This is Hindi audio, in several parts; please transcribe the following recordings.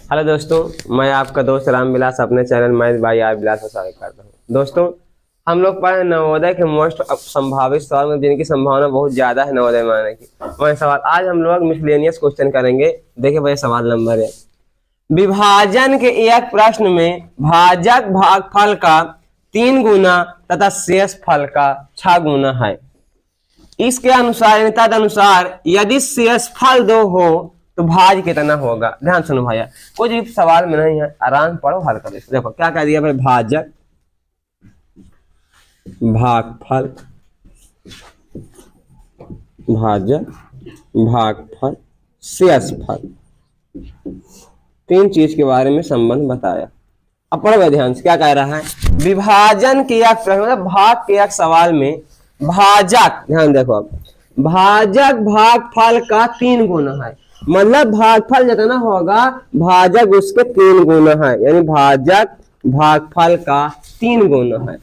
हेलो दोस्तों, मैं आपका दोस्त राम विलास अपने चैनल मैं भाई आप विलास में स्वागत करता हूँ। दोस्तों, हम लोग पढ़े नवोदय के मोस्ट संभावित सवाल में जिनकी संभावना बहुत ज्यादा है नवोदय में आने की, वह सवाल आज हम लोग मिसलेनियस क्वेश्चन करेंगे। देखिए भाई, सवाल नंबर 1, विभाजन के एक प्रश्न में भाजक भागफल का 3 गुना तथा शेष फल का 6 गुना है। इसके अनुसार तदनुसार यदि शेष फल 2 हो तो भाज कितना होगा। ध्यान सुनो भैया, कुछ भी सवाल में नहीं है, आराम पढ़ो, हल करो। देखो क्या कह दिया भाई, भाजक भागफल, भाजक भागफल शेष फल, 3 चीज के बारे में संबंध बताया। अब पढ़ो ध्यान से, क्या कह रहा है, विभाजन के एक प्रश्न मतलब भाग के एक सवाल में भाजक, ध्यान देखो अब, भाजक भागफल का 3 गुना है। मतलब भागफल जितना होगा भाजक उसके 3 गुना है, यानी भाजक भागफल का 3 गुना है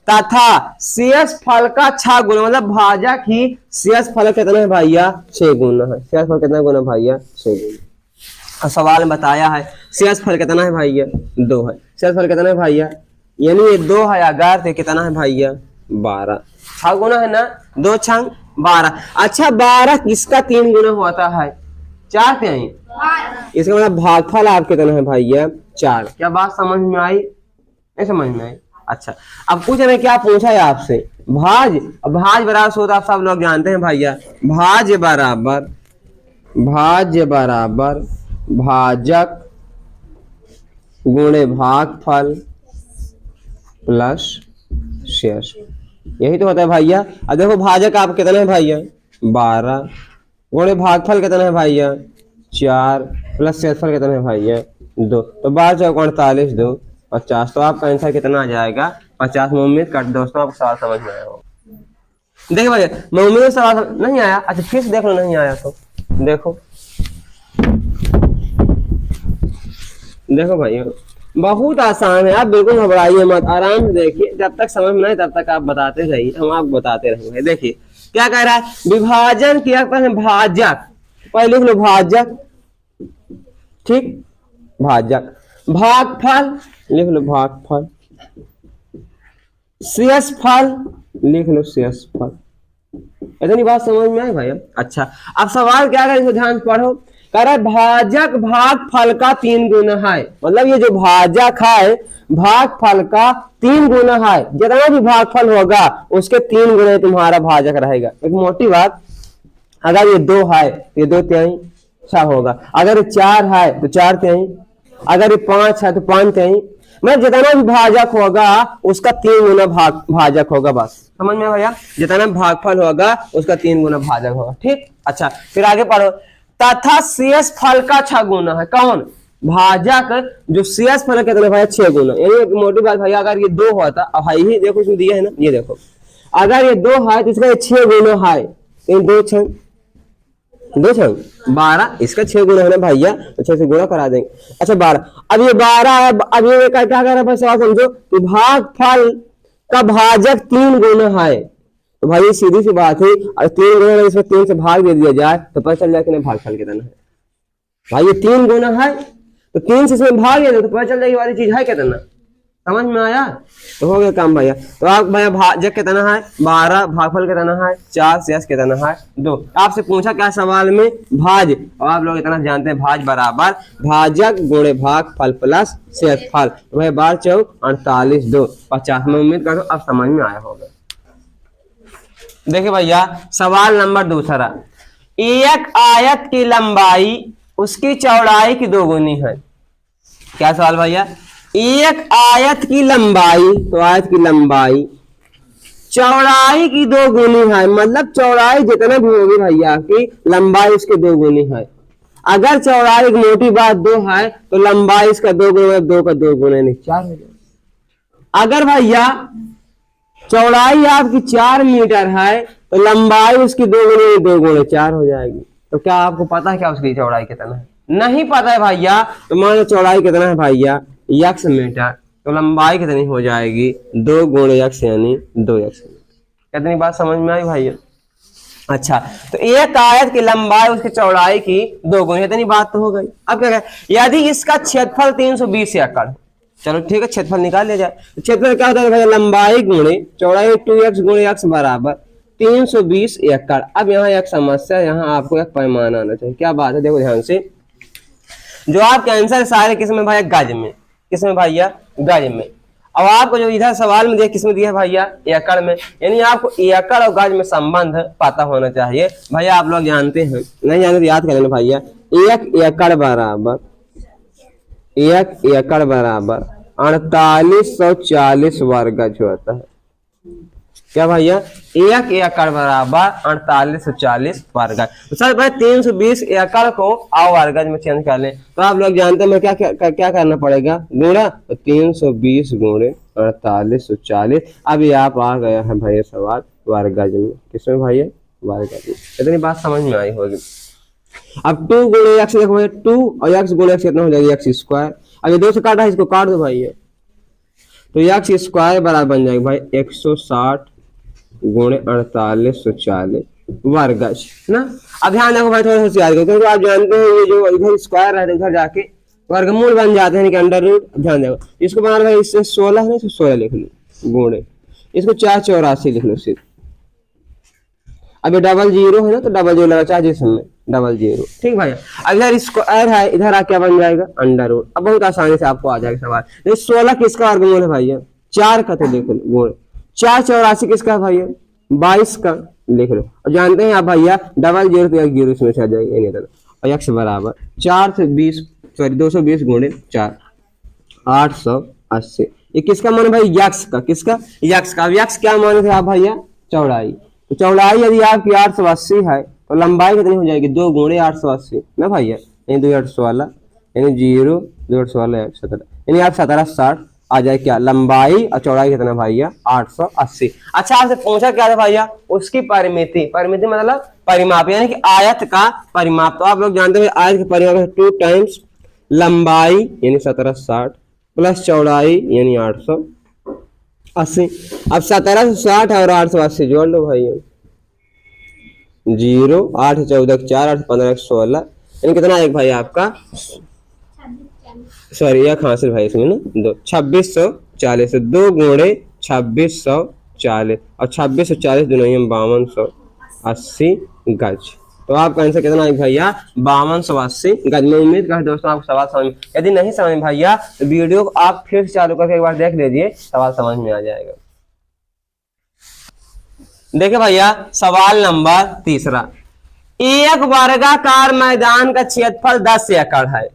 तथा शेष फल का 6 गुना, मतलब भाजक ही शेष फल कितना है भैया, 6 गुना है। शेष फल कितना गुना भैया, 6 गुना। सवाल में बताया है शेष फल कितना है भैया, 2 है। शेष फल कितना है भैया, यानी ये 2 है, अगर तो कितना है भैया 12। 6 गुना है ना, 2 6 12। अच्छा, 12 किसका 3 गुना होता है, 4 पे आई। इसका मतलब भागफल आपके कितना है भैया, 4। क्या बात समझ में आई, नहीं समझ में आई? अच्छा, अब कुछ ने क्या पूछा है आपसे, भाज बराबर होता आप सब लोग जानते हैं भैया, भाज बराबर भाजक गुणे भागफल प्लस शेष, यही तो होता है भैया। अब देखो भाजक आप कितने है भैया, 12 गुणे भागफल कितना है भैया, 4 प्लस शेषफल कितना है भैया, 2। तो 12 चौक 48, 2 50। तो आपका आंसर कितना आ जाएगा, 50। मैं उम्मीद करता दोस्तों आपको सवाल समझ में आया हो। देखिए भैया, मैं उम्मीद सवाल नहीं आया, अच्छा फिर से देख लो, नहीं आया तो देखो भैया, बहुत आसान है, आप बिल्कुल घबराइए मत, आराम से देखिए। जब तक समझ में नहीं तब तक आप बताते रहिए, हम आपको बताते रहेंगे। देखिए क्या कह रहा है, विभाजन किया भाजक, पहले लिख लो भाजक, ठीक, भाजक, भागफल लिख लो भागफल, शेष फल लिख लो शेष फल। इतनी बात समझ में आई भैया। अच्छा, अब सवाल क्या है, इसको ध्यान से पढ़ो। कह रहा है भाजक भागफल का 3 गुना है, मतलब ये जो भाजक है भागफल का 3 गुना है। जितना भी भागफल होगा उसके 3 गुना तुम्हारा भाजक रहेगा। एक मोटी बात, अगर ये 2 है ये 2 तिहाई 6 होगा, अगर ये 4 है तो 4 तिहाई, अगर ये 5 है तो 5 तिहाई। मतलब जितना भी भाजक होगा उसका 3 गुना भाजक होगा। बस समझ में भैया, जितना भागफल होगा उसका 3 गुना भाजक होगा, ठीक। अच्छा, फिर आगे पढ़ो, तथा शेष फल का 6 गुना है। कौन, भाजक जो शेष फल कितना भाई, 6 गुना। यानी मोटी बात भैया, अगर ये 2 होता, अब भाई ही देखो इसमें दिया है ना, ये देखो, अगर ये 2 है तो इसका 6 गुना है, 2 6 12, इसका 6 गुना है ना भैया, तो 6 से गुना करा देंगे। अच्छा 12, अब ये 12 है, अब ये क्या कर रहा है सवाल समझो कि भागफल का भाजक 3 गुना है। तो भाई ये सीधी सी बात है, और 3 गुना इसमें 3 से भाग दे दिया जाए तो पता चल जाए कि भागफल कितना है। भाई ये 3 गुना है तो 3 से इसमें भाग दे तो पता चल जाएगी वाली चीज है कितना। समझ में आया, तो हो गया काम भैया। तो आप भैया भाजक कितना है 12, भागफल कितना है 4, शेष कितना है 2। आपसे पूछा क्या सवाल में, भाज, और आप लोग इतना जानते हैं भाज बराबर भाजक गुणे भागफल प्लस शेष फल। तो भाई 12 चौक 48, 2 50। मैं उम्मीद करता हूँ अब समझ में आया होगा। देखिए भैया, सवाल नंबर 2, एक आयत की लंबाई उसकी चौड़ाई की 2 गुनी है। क्या सवाल भैया, एक आयत की लंबाई, तो आयत की लंबाई चौड़ाई की 2 गुनी है। मतलब चौड़ाई जितना भी होगी भैया की लंबाई उसके 2 गुनी है। अगर चौड़ाई की मोटी बात 2 है तो लंबाई इसका 2 गुना, 2 का 2 गुना नहीं 4 हो जाएगा। अगर भैया चौड़ाई आपकी 4 मीटर है तो लंबाई उसकी 2 गुने 2 गुने 4 हो जाएगी। तो क्या आपको पता है क्या उसकी चौड़ाई कितना है, नहीं पता है भैया, तो मान लो चौड़ाई कितना है भैया x मीटर, तो लंबाई कितनी हो जाएगी 2 गुणे x यानी 2x। कितनी बात समझ में आई भैया। अच्छा, तो एक आयत की लंबाई उसकी चौड़ाई की 2 गुनी, इतनी बात तो हो गई। अब क्या कहें, यदि इसका क्षेत्रफल 320 एकड़, चलो ठीक है, क्षेत्रफल निकाल लिया जाए। तो क्षेत्रफल क्या होता है भाई, लंबाई गुणे चौड़ाई 2x गुणे x बराबर 320 एकड़। अब यहाँ एक समस्या, यहाँ आपको एक पैमाना आना चाहिए। क्या बात है, देखो ध्यान से, जो आपके आंसर सारे किसमें भाई, गज में, किसमें भैया, गज में। अब आपको जो इधर सवाल में दिया, किसमें दिया है भैया, एकड़ में, यानी आपको एकड़ और गज में संबंध पता होना चाहिए। भैया आप लोग जानते हैं, नहीं जानते तो याद कर लेना भैया, 1 एकड़ बराबर 4840 वर्ग गज होता है। क्या भैया, 1 एकड़ बराबर 4840 वर्ग गज। तो सर भाई 320 एकड़ को आओ वर्ग गज में चेंज कर लें, तो आप लोग जानते हैं क्या करना पड़ेगा, गुणा, तो 320 गुणे 4840। अभी आप आ गया है भैया सवाल वर्ग गज में, किसमें भैया, वर्ग गज में। इतनी बात समझ में आई होगी। अब 2 गुणे x देखो भैया, 2 और x गुणे x कितना हो जाएगा, x स्क्वायर। अब ये 2 से काटा है, इसको काट दो भैया, तो x स्क्वायर बराबर बन जाएगा भाई 160 गुणे 4840 वर्ग गज ना। अब ध्यान रखो भाई, थोड़ा होशियार करो, क्योंकि आप जानते हैं ये जो इधर स्क्वायर है उधर जाके वर्गमूल बन जाते हैं, अंडर रूट। ध्यान देखो, इसको बना भाई, इससे 16 है, इसको 16 लिख लो गुणे, इसको 484 लिख लो सिर्फ। अब ये डबल जीरो है ना, तो डबल जीरो लगा चाहे जिसमें डबल जीरो, ठीक भाई। अब इधर स्क्वायर है, इधर क्या बन जाएगा, अंडर रूट। अब बहुत आसानी से आपको आ जाएगा सवाल। 16 किसका वर्गमूल है भैया, 4 का, तो देख लो गुणे 484 किसका भैया, 22 का, लिख लो। और जानते हैं आप भैया, डबल जीरो तो 1 जीरो इसमें से आ जाएगा, और x बराबर 220 गुणे 4 880। ये किसका मान है भाई, यक्स का, किसका, यक्स का। अब यक्स क्या माने थे आप भैया, चौड़ाई। तो चौड़ाई यदि आपकी 880 है, तो लंबाई कितनी हो जाएगी, 2 गुणे 880 ना भैया, यानी 2 8 16, यानी 0 2 8 16 17, यानी आप 1760 आ जाए क्या, लंबाई और चौड़ाई कितना भैया, 880। अच्छा, आपसे पूछा क्या था भैया, उसकी परिमिति, परिमिति मतलब परिमाप, यानी कि आयत का परिमाप। तो आप लोग जानते हैं आयत के परिमाप 2 टाइम्स लंबाई यानी 1760 प्लस चौड़ाई यानी 880। अब 1760 और 880 जोड़ लो भाई, 0 8 14 4 8 15 16, यानी कितना एक भाई आपका, सॉरी एक हासिल भाई इसमें ना, 2640, 2 गुणे 2640 और 2640 दोनों 5280 गज। तो आपका आंसर कितना है भैया, 5280 गज में। उम्मीद करते दोस्तों आपको सवाल समझ में, यदि नहीं समझ में भैया तो वीडियो को आप फिर से चालू करके एक बार देख लीजिए, सवाल समझ में आ जाएगा। देखिए भैया सवाल नंबर 3, एक वर्गाकार मैदान का क्षेत्रफल 10 एकड़ है।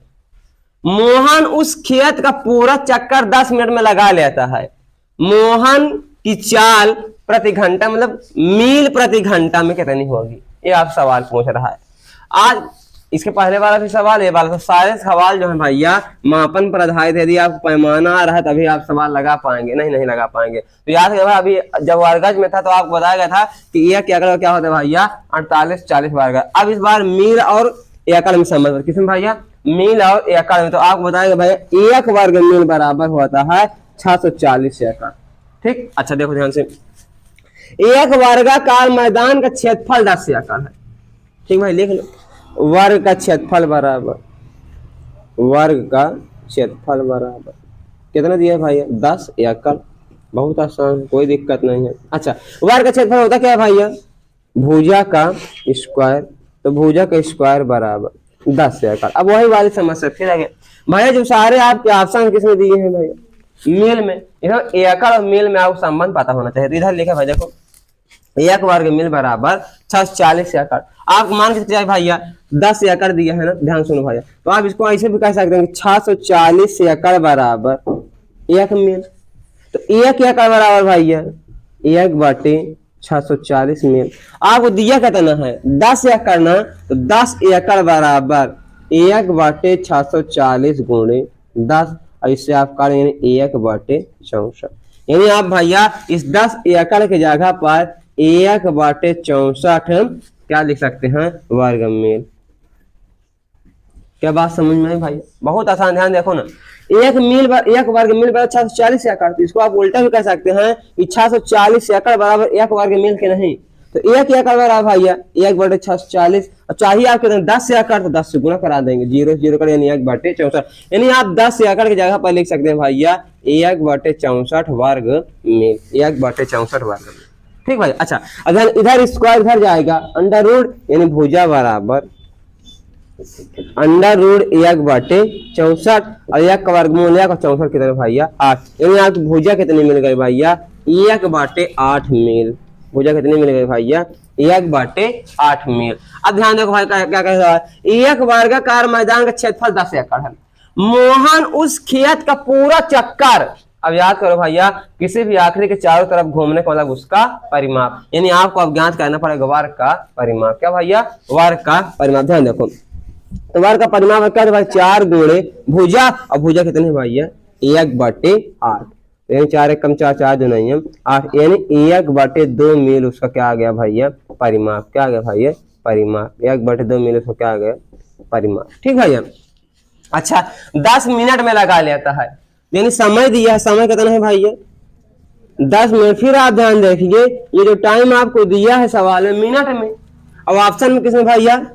मोहन उस खेत का पूरा चक्कर 10 मिनट में लगा लेता है। मोहन की चाल प्रति घंटा मतलब मील प्रति घंटा में कितनी होगी, ये आप सवाल पूछ रहा है। आज इसके पहले वाला भी सवाल, ये वाला, तो सारे सवाल जो है भैया मापन पर आधारित है। यदि आपको पैमाना आ रहा है तभी आप सवाल लगा पाएंगे, नहीं लगा पाएंगे। तो याद रखिए अभी जब वर्गज में था तो आपको बताया गया था कि एक एकड़ क्या होता है भैया, 4840 वर्ग। अब इस बार मील और एकड़ में संबंध, किसमें भैया, मील और एकड़ में। तो आपको बताएगा भैया 1 वर्ग मील बराबर होता है 640 एकड़। ठीक, अच्छा देखो ध्यान से, एक वर्गाकार मैदान का क्षेत्रफल 10 एकड़ है। ठीक भाई, लिख लो, वर्ग का क्षेत्रफल बराबर, वर्ग का क्षेत्रफल बराबर कितना दिया है भैया, 10 एकड़। बहुत आसान, कोई दिक्कत नहीं है। अच्छा, वर्ग का क्षेत्रफल होता क्या है भैया, भुजा का स्क्वायर। तो भुजा का स्क्वायर बराबर 10 एकड़। अब वही वाली समस्या फिर आगे भैया, जो सारे आपके ऑप्शन किसमें दिए हैं भैया, मील में। इधर एकड़ और मील में आपको संबंध पता होना चाहिए। तो इधर लिखा भाई देखो, 1 वर्ग मील बराबर 640 एकड़। आप मान के चलिए भैया 10 एकड़ दिया है ना, ध्यान सुनो भैया। तो आप इसको ऐसे भी कह सकते हैं कि 640 एकड़ बराबर 1 मील। तो 1 एकड़ बराबर भैया 1/640 मील। आपको दिया कितना है, 10 एकड़ ना, तो 10 एकड़ बराबर 1/640 गुणे 10, और इससे आप काट यानी 1/64। यानी आप भैया इस 10 एकड़ की जगह पर 1/64 क्या लिख सकते हैं, वर्ग मील। क्या बात समझ में आई भाई, बहुत आसान। ध्यान देखो ना, 1 वर्ग मील बराबर 640 एकड़। तो इसको आप उल्टा भी कह सकते हैं कि 640 एकड़ बराबर 1 वर्ग मील के नहीं, तो एक एकड़ बराबर भैया 1/640, और चाहिए आप कितना 10 एकड़, तो 10 से गुणा करा देंगे, 0 से 0 कर यानी 1/64, यानी आप 10 एकड़ की जगह पर लिख सकते हैं भैया 1/64 वर्ग मील, 1/64 वर्ग मील। ठीक भाई। अच्छा इधर स्क्वायर इधर जाएगा, अंडर रूट यानी भुजा बराबर अंडर रूट 1/64 और 1 का वर्गमूल 1 और 64 कितने भैया 8, यानी आपको भुजा कितनी मिल गई भैया 1/8 मील। भुजा कितनी मिल गई भैया 1/8 मील। अब ध्यान देखो भाई क्या कह रहा है, एक वर्गाकार मैदान का क्षेत्रफल 10 एकड़ है। मोहन उस खेत का पूरा चक्कर, अब याद करो भैया किसी भी आखिरी के चारों तरफ घूमने का मतलब उसका परिमाप, यानी आपको अब ज्ञात करना पड़ेगा वर्ग का परिमाप। क्या भैया वर्ग का परिमाप। ध्यान देखो तो वर्ग का परिमाप क्या है भाई 4 गुणे भुजा, और भुजा कितने है भैया 1/8, यानी 4 1 कम 4 4 जो नहीं है 8, यानी 1/2 मील उसका क्या आ गया भैया परिमाप। क्या आ गया भैया परिमाप, 1/2 मील उसका क्या आ गया परिमाप। ठीक भैया। अच्छा 10 मिनट में लगा लेता है, यानी समय दिया है, समय कितना है भैया 10 मिनट। फिर आप ध्यान देखिए ये जो टाइम आपको दिया है सवाल में मिनट में, अब ऑप्शन में किसमें भैया,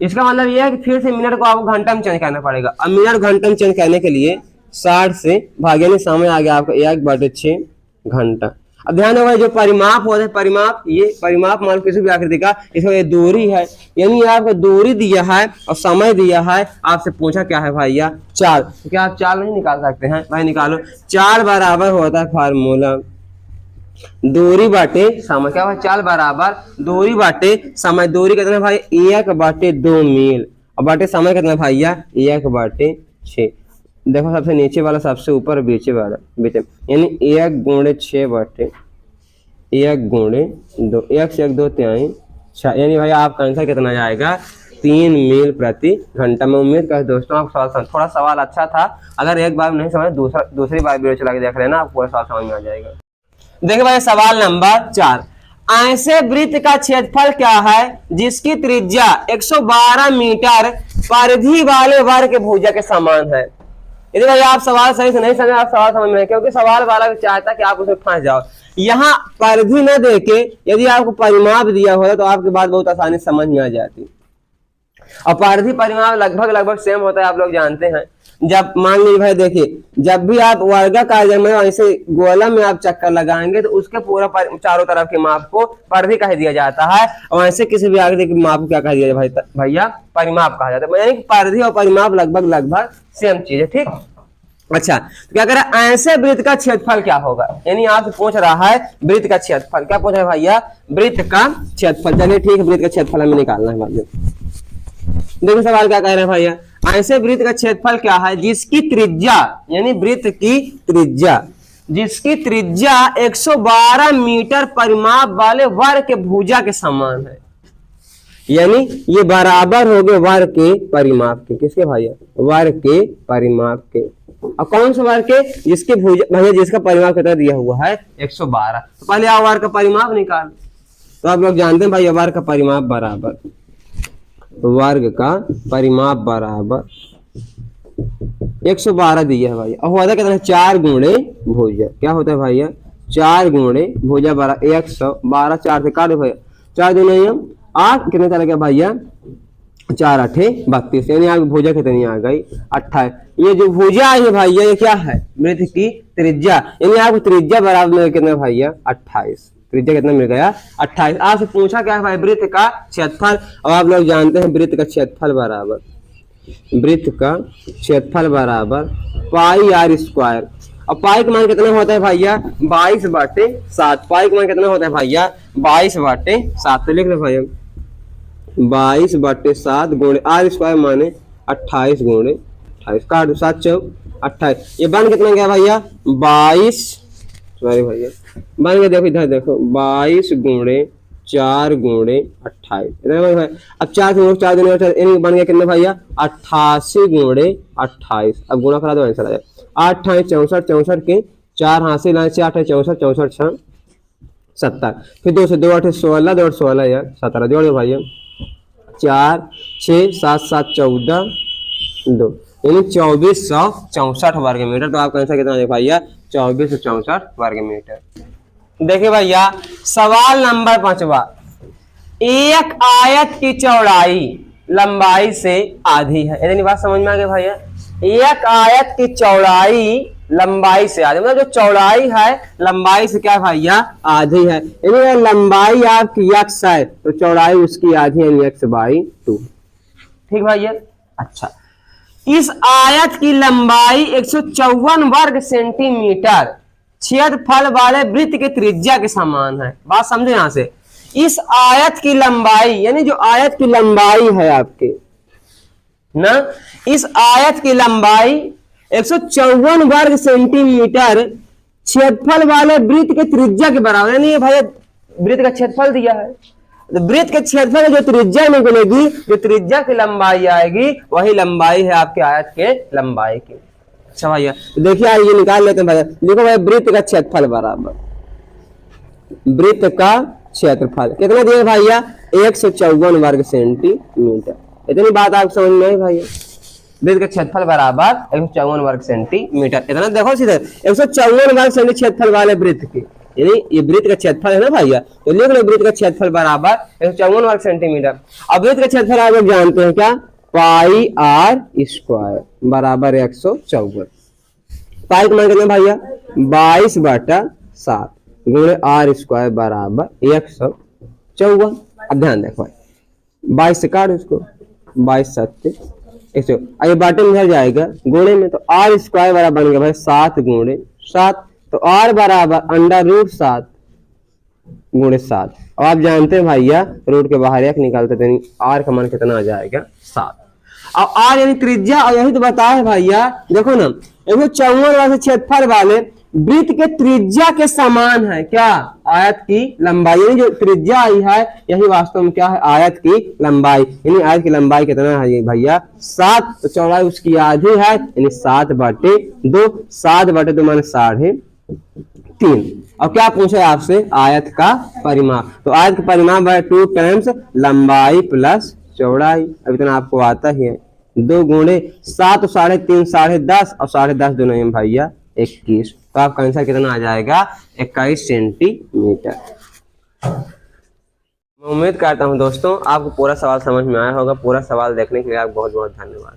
इसका मतलब ये है कि फिर से मिनट को आपको घंटा में चेंज करना पड़ेगा। अब मिनट घंटा में चेंज करने के लिए 60 से भागे नहीं, समय आ गया आपका 1/6 घंटा। अब ध्यान रखो जो परिमाप होता है, परिमाप ये परिमाप मान किसी भी आकृति का, इसमें ये दूरी है, यानी आपको दूरी दिया है और समय दिया है, आपसे पूछा क्या है भैया 4, तो क्या आप 4 नहीं निकाल सकते हैं भाई, निकालो। 4 बराबर होता है फार्मूला दूरी बाटे समय। क्या भाई 4 बराबर दूरी बाटे समय। दूरी कितना भाई 1/2 मील, और बाटे समय कितना भैया 1/6। देखो सबसे नीचे वाला सबसे ऊपर बीच वाला बीच, यानी 1 गुणे 6 बटे 1 गुणे 2, 1 से 1 2 3 6, यानी भाई आपका आंसर कितना जाएगा 3 मील प्रति घंटा। मैं उम्मीद करता हूं दोस्तों आप सवाल थोड़ा सवाल अच्छा था, अगर एक बार नहीं समझ दूसरी बार वीडियो चला के देख लेना, आपको पूरा सवाल समझ में आ जाएगा। देखिए भाई सवाल नंबर 4, ऐसे वृत्त का क्षेत्रफल क्या है जिसकी त्रिज्या 112 मीटर परिधि वाले वर्ग के भुजा के समान है। यदि भाई आप सवाल सही से नहीं समझे, आप सवाल समझ में, क्योंकि सवाल वाला चाहता है कि आप उसमें फंस जाओ। यहाँ परिधि न देके यदि आपको परिमाप दिया होता तो आपकी बात बहुत आसानी से समझ में आ जाती। और परिधि परिमाप लगभग सेम होता है, आप लोग जानते हैं। जब मान लीजिए भाई देखिए, जब भी आप वर्गाकार में ऐसे गोला में आप चक्कर लगाएंगे तो उसके पूरा चारों तरफ के माप को परिधि कह दिया जाता है, और ऐसे किसी भी आकृति के माप को क्या कह दिया जाता है भैया परिमाप कहा जाता है। यानी कि परिधि और परिमाप लगभग सेम चीज है। ठीक। अच्छा तो क्या करें, ऐसे वृत्त का क्षेत्रफल क्या होगा, यानी आपसे पूछ रहा है वृत्त का क्षेत्रफल। क्या पूछ रहा है भैया वृत्त का क्षेत्रफल। चलिए ठीक है, वृत्त का क्षेत्रफल हमें निकालना है भैया। देखो सवाल क्या कह रहे हैं भैया, ऐसे वृत्त का क्षेत्रफल क्या है जिसकी त्रिज्या, यानी वृत्त की त्रिज्या, जिसकी त्रिज्या 112 मीटर परिमाप वाले वर्ग के भुजा के समान है। यानी ये बराबर हो गए वर्ग के परिमाप के। किसके भैया वर्ग के परिमाप के। और कौन सा वर्ग के, जिसके भुजा भैया जिसका परिमाप कितना दिया हुआ है 112। तो पहले आप वर्ग का परिमाप निकाल। तो आप लोग जानते हैं भाई वर्ग का परिमाप बराबर, वर्ग का परिमाप बराबर 112 दिया है भाई, और होता कितना 4 गुणे भुजा। क्या होता है भैया 4 गुणे भुजा बराबर 112। 4 से काटो भैया, 4 दूनी हम 8, कितने चला गया भैया 4 8 32, यानी आपकी भुजा कितनी आ गई 28। ये जो भुजा है भैया ये क्या है वृत्त की त्रिज्या, यानी आपको त्रिज्या बराबर कितना भैया 28। त्रिज्या कितना मिल गया 28। आपसे पूछा क्या है भाई वृत्त का क्षेत्रफल, और आप लोग जानते हैं वृत्त का क्षेत्रफल बराबर, वृत्त का क्षेत्रफल बराबर पाई r स्क्वायर। और पाई का मान कितना होता है भैया 22/7। पाई का मान कितना होता है भैया 22/7। तो लिख लो भैया 22/7 गुणे r स्क्वायर माने 28 गुणे 28। काट 7 चौक 28। ये बन कितना गया भैया 22, सॉरी भैया बन गया, देखो इधर देखो 22 गुणे 4 गुणे 28। अब 4 से 4 दिन बन गया कितने भैया 88 गुणे 28। अब गुणा करा दो आंसर आ जाए 8 8 64 64 के 4 हासिल आए 8 8 64 64 6 70। फिर 2 से 2 8 16 2 16 यार 17 जोड़ दो भैया 4 6 7 7 14 2, यानी 2464 वर्ग मीटर। तो आपका आंसर कितना है भैया 2464 वर्ग मीटर। देखिए भैया सवाल नंबर 5, एक आयत की चौड़ाई लंबाई से आधी है। इतनी बात समझ में आ गई भैया। एक आयत की चौड़ाई लंबाई से आधी, मतलब जो चौड़ाई है लंबाई से क्या भैया आधी है। यानी लंबाई आपकी x है तो चौड़ाई उसकी आधी है, x/2। ठीक भैया। अच्छा, इस आयत की लंबाई 154 वर्ग सेंटीमीटर क्षेत्रफल वाले वृत्त के त्रिज्या के समान है। बात समझे यहां से। इस आयत की लंबाई, यानी जो आयत की लंबाई है आपके ना, इस आयत की लंबाई 154 वर्ग सेंटीमीटर क्षेत्रफल वाले वृत्त के त्रिज्या के बराबर। यानी ये भैया वृत्त का क्षेत्रफल दिया है, तो वृत्त के क्षेत्रफल में जो त्रिज्या निकलेगी, जो त्रिज्या की लंबाई आएगी वही लंबाई है आपके आयत के लंबाई की। अच्छा भैया, तो देखिए ये निकाल लेते हैं भैया। देखो भैया, वृत्त का क्षेत्रफल बराबर वृत्त का क्षेत्रफल कितना दिया भैया 154 वर्ग सेंटीमीटर। इतनी बात आप समझ में आई भैया। वृत्त का क्षेत्रफल बराबर 154 वर्ग सेंटीमीटर। इतना देखो सीधे 154 वर्ग सेंटीमीटर क्षेत्रफल वाले वृत्त की, यानी ये वृत्त का क्षेत्रफल है ना भैया, तो लिख लो वृत्त का क्षेत्रफल बराबर 154 वर्ग सेंटीमीटर। अब वृत्त का क्षेत्रफल आप लोग जानते हैं क्या, πr² बराबर 154। पाई का मान कितना भैया 22/7 गुणे r² बराबर 154। अब ध्यान देखो 22 से काट उसको, 22×7 100। ये बाटे में इधर जाएगा गुणे में, तो r² बराबर बन गया भाई 7 गुणे 7, तो r बराबर √7 गुणे 7। अब आप जानते हैं भैया रूट के बाहर एक निकालते थे, r का मान कितना आ जाएगा 7। अब r यानी त्रिज्या, और यही तो बताया है भैया। देखो ना 154 वर्ग क्षेत्रफल वाले वृत्त के त्रिज्या के समान है क्या, आयत की लंबाई। यानी जो त्रिज्या आई है यही वास्तव में क्या है आयत की लंबाई। यानी आयत की लंबाई कितना है भैया 7, तो चौड़ाई उसकी आधी है, यानी 7/2। 7/2 माने 3.5। और क्या पूछा आपसे आपसे आयत का परिमाप, तो आयत का परिमाप है 2 टाइम्स लंबाई प्लस चौड़ाई। अब इतना आपको आता ही है। 2 गुणे 7 तो 3.5 10.5 और 10.5 दोनों में भैया 21। तो आपका आंसर कितना आ जाएगा 21 सेंटीमीटर। मैं उम्मीद करता हूं दोस्तों आपको पूरा सवाल समझ में आया होगा। पूरा सवाल देखने के लिए आपको बहुत बहुत धन्यवाद।